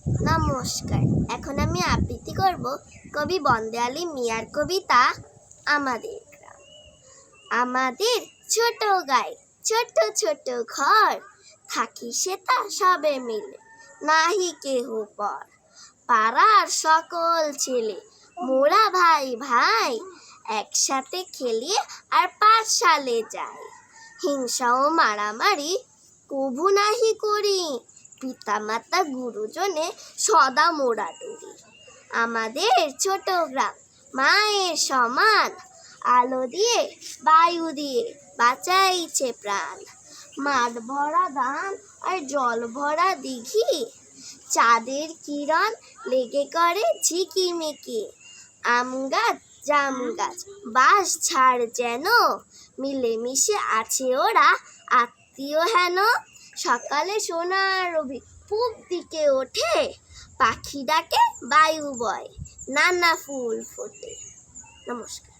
নমস্কার। এখন আমি আবৃত্তি করব কবি বন্দে আলী মিয়ার কবিতা আমাদের গ্রাম। আমাদের ছোট গায়ে ছোট ছোট ঘর, থাকি সেটা সবে মিলে নাহি কেহ পর। পাড়ার সকল ছেলে মোরা ভাই ভাই, একসাথে খেলি আর পাঠশালে যাই। হিংসা ও মারামারি কভু নাহি করি, পিতামাতা গুরুজনে সদা মোরা ডরি। আমাদের ছোট গ্রাম মায়ের সমান, আলো দিয়ে বায়ু দিয়ে বাঁচাইছে প্রাণ। মাঠ ভরা ধান আর জল ভরা দিঘি, চাঁদের কিরণ লেগে করে ঝিকিমিকি। আম গাছ জাম গাছ বাঁশ ঝাড় যেন, মিলেমিশে আছে ওরা আত্মীয় হেন। সকালে সোনার রবি পূব দিকে ওঠে, পাখি ডাকে বায়ু বয় নানা ফুল ফোটে। নমস্কার।